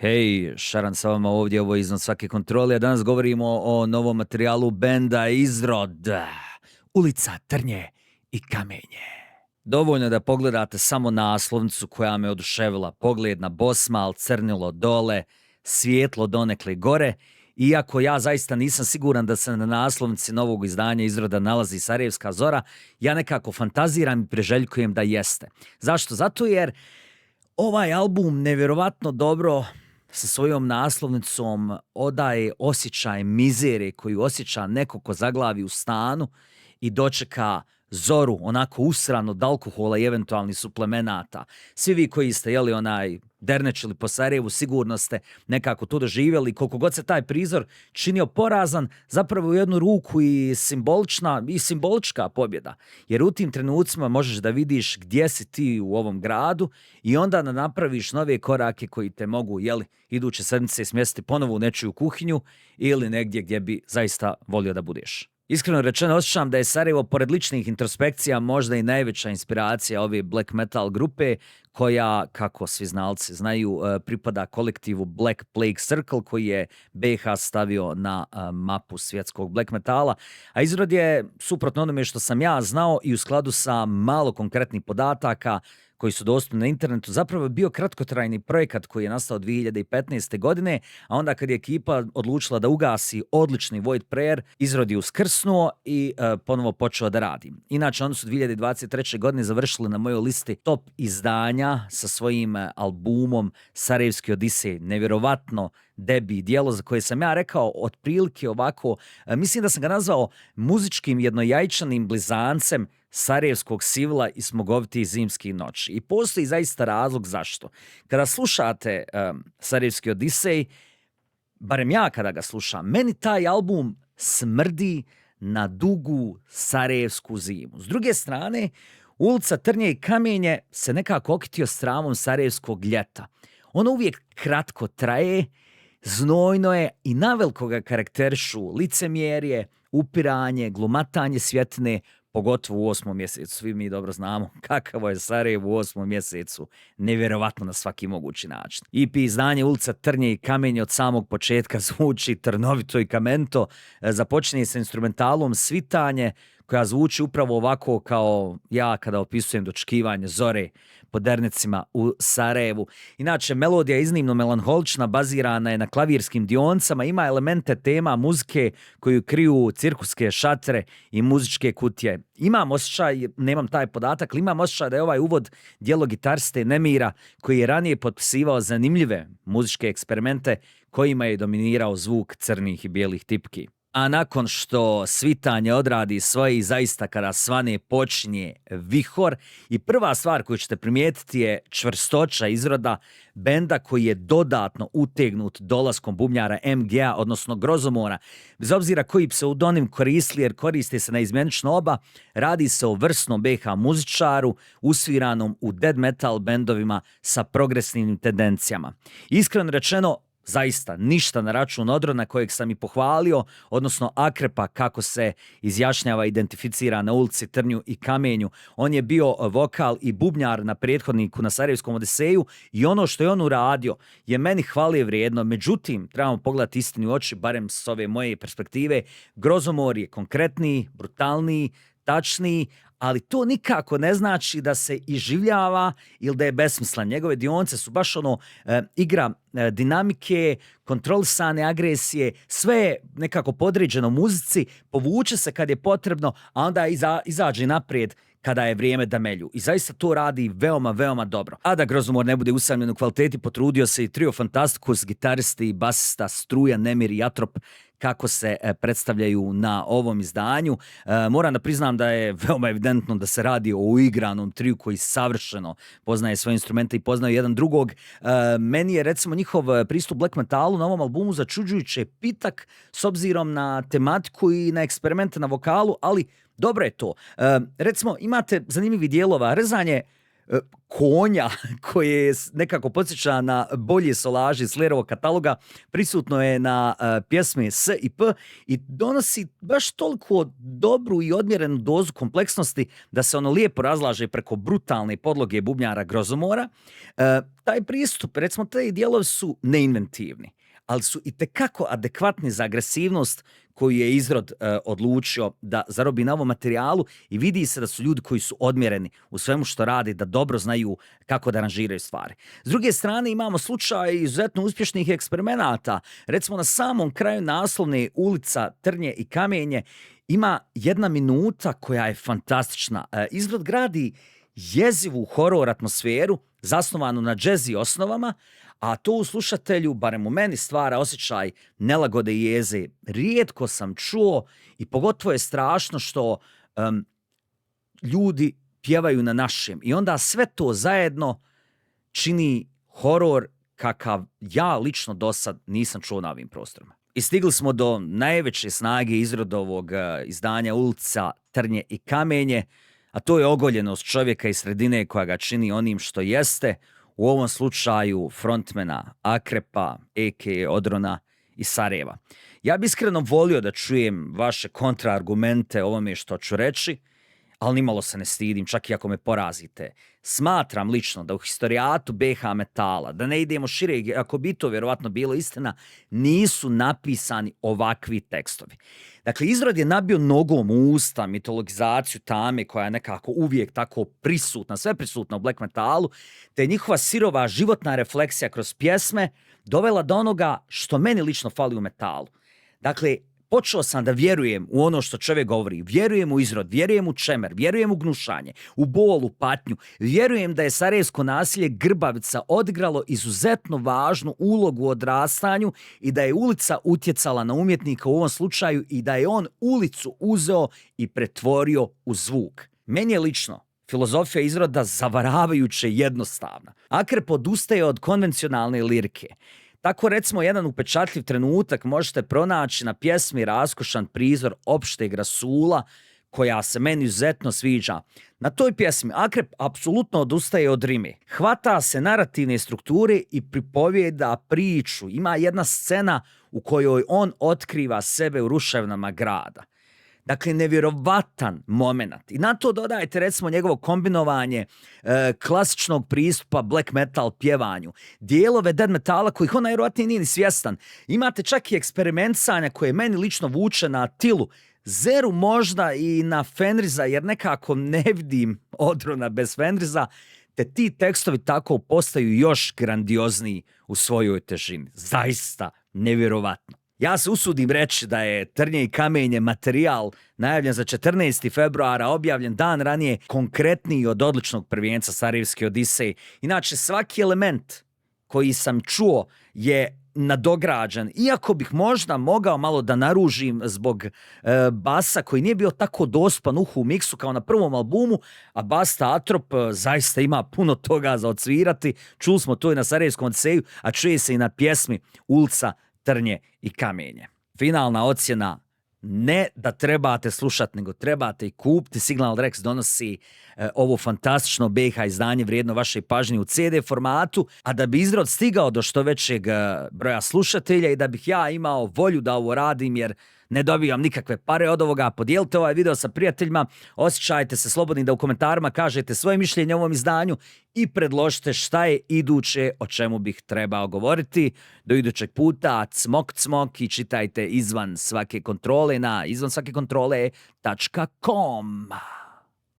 Hej, Šaran sa vama ovdje, ovo je iznad svake kontrole, a danas govorimo o novom materijalu benda Izrod. Ulica, trnje i kamenje. Dovoljno je da pogledate samo naslovnicu koja me oduševila. Pogled na Bosmal, crnilo dole, svijetlo donekle gore. Iako ja zaista nisam siguran da se na naslovnici novog izdanja Izroda nalazi Sarajevska zora, ja nekako fantaziram i priželjkujem da jeste. Zašto? Zato jer ovaj album nevjerovatno dobro sa svojom naslovnicom odaje osjećaj mizere koju osjeća neko ko zaglavi u stanu i dočeka zoru onako usran od alkohola i eventualnih suplemenata. Svi vi koji ste jeli onaj dernečili po Sarajevu sigurno ste nekako to doživjeli. Koliko god se taj prizor činio porazan, zapravo u jednu ruku i simbolička pobjeda. Jer u tim trenucima možeš da vidiš gdje si ti u ovom gradu i onda da napraviš nove korake koji te mogu iduće sedmice smjestiti ponovo u nečiju kuhinju ili negdje gdje bi zaista volio da budeš. Iskreno rečeno, osjećam da je Sarajevo, pored ličnih introspekcija, možda i najveća inspiracija ove black metal grupe, koja, kako svi znalci znaju, pripada kolektivu Black Plague Circle, koji je BiH stavio na mapu svjetskog black metala. A Izrod je, suprotno onome što sam ja znao i u skladu sa malo konkretnih podataka koji su dostupni na internetu, zapravo je bio kratkotrajni projekat koji je nastao 2015. godine, a onda kad je ekipa odlučila da ugasi odlični Void Prayer, Izrod je uskrsnuo i ponovo počeo da radi. Inače, oni su 2023. godine završili na mojoj listi top izdanja sa svojim albumom Sarajevski Odisej. Nevjerovatno debi, dijelo za koje sam ja rekao otprilike ovako, mislim da sam ga nazvao muzičkim jednojajčanim blizancem Sarajevskog sivila i smogovitih zimskih noći. I postoji zaista razlog zašto. Kada slušate Sarajevski Odisej, barem ja kada ga slušam, meni taj album smrdi na dugu sarajevsku zimu. S druge strane, Ulica, trnje i kamenje se nekako okitio s travom sarajevskog ljeta. Ono uvijek kratko traje, znojno je i naveliko ga karakterišu licemjerje, upiranje, glumatanje svjetine, pogotovo u 8. mjesecu. Svi mi dobro znamo kakavo je Sarajevo u 8. mjesecu. Nevjerovatno na svaki mogući način. EP izdanje Ulica, trnje i kamenje od samog početka zvuči trnovito i kamento. Započinje sa instrumentalom Svitanje, koja zvuči upravo ovako kao ja kada opisujem dočekivanje zore po dernecima u Sarajevu. Inače, melodija je iznimno melanholična, bazirana je na klavirskim dioncama, ima elemente tema muzike koju kriju cirkuske šatre i muzičke kutije. Imam osjećaj, nemam taj podatak, ali imam osjećaj da je ovaj uvod djelo gitariste Nemira, koji je ranije potpisivao zanimljive muzičke eksperimente kojima je dominirao zvuk crnih i bijelih tipki. A nakon što Svitanje odradi svoje i zaista kada svane počinje vihor i prva stvar koju ćete primijetiti je čvrstoća Izroda, benda koji je dodatno utegnut dolaskom bubnjara MGA, odnosno Grozomora. Bez obzira koji pseudonim koristili, jer koriste se na izmjenično oba, radi se o vrsnom BiH muzičaru usviranom u dead metal bendovima sa progresivnim tendencijama. Iskreno rečeno, zaista ništa na račun Odrona kojeg sam i pohvalio, odnosno Akrepa kako se izjašnjava, identificira na Ulici, trnju i kamenju. On je bio vokal i bubnjar na prethodniku na Sarajevskom Odiseju i ono što je on uradio je meni hvale vrijedno. Međutim, trebamo pogledati istini u oči, barem s ove moje perspektive. Grozomor je konkretniji, brutalniji, tačniji, ali to nikako ne znači da se iživljava ili da je besmislen. Njegove dionce su baš igra dinamike, kontrolisane agresije, sve je nekako podređeno muzici, povuče se kad je potrebno, a onda izađe naprijed kada je vrijeme da melju. I zaista to radi veoma, veoma dobro. A da Grozomor ne bude usamljen u kvaliteti, potrudio se i trio Fantastikus, gitaristi i basista Struja, Nemir i Jatrop, kako se predstavljaju na ovom izdanju. Moram da priznam da je veoma evidentno da se radi o uigranom triju koji savršeno poznaje svoje instrumente i poznaju jedan drugog. Meni je recimo njihov pristup black metalu na ovom albumu začuđujuće pitak s obzirom na tematiku i na eksperimente na vokalu, ali dobro je to. Recimo, imate zanimljivih dijelova, rezanje konja koje je nekako podsjeća na bolje solaži iz Lerovog kataloga, prisutno je na pjesmi S i P i donosi baš toliko dobru i odmjerenu dozu kompleksnosti da se ono lijepo razlaže preko brutalne podloge bubnjara Grozomora. Taj pristup, recimo, te dijelovi su neinventivni, ali su itekako adekvatni za agresivnost koju je Izrod odlučio da zarobi na ovom materijalu i vidi se da su ljudi koji su odmjereni u svemu što radi, da dobro znaju kako da aranžiraju stvari. S druge strane imamo slučaj izuzetno uspješnih eksperimenata. Recimo na samom kraju naslovne Ulica, trnje i kamenje ima 1 minuta koja je fantastična. Izrod gradi jezivu horor atmosferu zasnovanu na džezi osnovama, a to u slušatelju, barem u meni, stvara osjećaj nelagode i jeze. Rijetko sam čuo i pogotovo je strašno što ljudi pjevaju na našem i onda sve to zajedno čini horor kakav ja lično do sad nisam čuo na ovim prostorima. I stigli smo do najveće snage Izrodovog izdanja Ulica, trnje i kamenje, a to je ogoljenost čovjeka iz sredine koja ga čini onim što jeste, u ovom slučaju frontmena Akrepa, a.k.a. Odrona i Sarajeva. Ja bi iskreno volio da čujem vaše kontraargumente ovome što ću reći, ali nimalo se ne stidim, čak i ako me porazite. Smatram lično da u historijatu BH metala, da ne idemo šire, ako bi to vjerovatno bilo istina, nisu napisani ovakvi tekstovi. Dakle, Izrod je nabio nogom u usta mitologizaciju tame koja je nekako uvijek tako prisutna, sve prisutna u black metalu, te njihova sirova životna refleksija kroz pjesme dovela do onoga što meni lično fali u metalu. Dakle, počeo sam da vjerujem u ono što čovjek govori, vjerujem u Izrod, vjerujem u čemer, vjerujem u gnušanje, u bol, u patnju, vjerujem da je sarajevsko nasilje Grbavica odigralo izuzetno važnu ulogu u odrastanju i da je ulica utjecala na umjetnika u ovom slučaju i da je on ulicu uzeo i pretvorio u zvuk. Meni je lično filozofija Izroda zavaravajuće jednostavna. Akrep odustaje od konvencionalne lirike. Tako recimo jedan upečatljiv trenutak možete pronaći na pjesmi Raskošan prizor opšteg rasula, koja se meni izuzetno sviđa. Na toj pjesmi Akrep apsolutno odustaje od rime. Hvata se narativne strukture i pripovijeda priču. Ima jedna scena u kojoj on otkriva sebe u ruševnama grada. Dakle, nevjerovatan moment. I na to dodajete recimo njegovo kombinovanje klasičnog pristupa black metal pjevanju, dijelove dead metala kojih on najvjerojatnije nije ni svjestan. Imate čak i eksperimentisanja koje meni lično vuče na Atilu, Zeru možda i na Fenriza, jer nekako ne vidim Odrona bez Fenriza, te ti tekstovi tako postaju još grandiozniji u svojoj težini. Zaista nevjerovatno. Ja se usudim reći da je Trnje i kamenje materijal najavljen za 14. februara, objavljen dan ranije, konkretniji od odličnog prvenca Sarajevske Odiseje. Inače, svaki element koji sam čuo je nadograđen, iako bih možda mogao malo da naružim zbog basa koji nije bio tako dospan uhu u miksu kao na prvom albumu, a bas Atrop zaista ima puno toga za odsvirati. Čuli smo to i na Sarajevskom Odiseju, a čuje se i na pjesmi Ulica, trnje i kamenje. Finalna ocjena: ne da trebate slušati, nego trebate i kupiti. Signal Rex donosi ovo fantastično BH izdanje vrijedno vaše pažnje u CD formatu, a da bi Izrod stigao do što većeg broja slušatelja i da bih ja imao volju da ovo radim, jer ne dobijam nikakve pare od ovoga, podijelite ovaj video sa prijateljima, osjećajte se slobodni da u komentarima kažete svoje mišljenje o ovom izdanju i predložite šta je iduće o čemu bih trebao govoriti. Do idućeg puta, cmok cmok, i čitajte Izvan svake kontrole na izvansvakekontrole.com.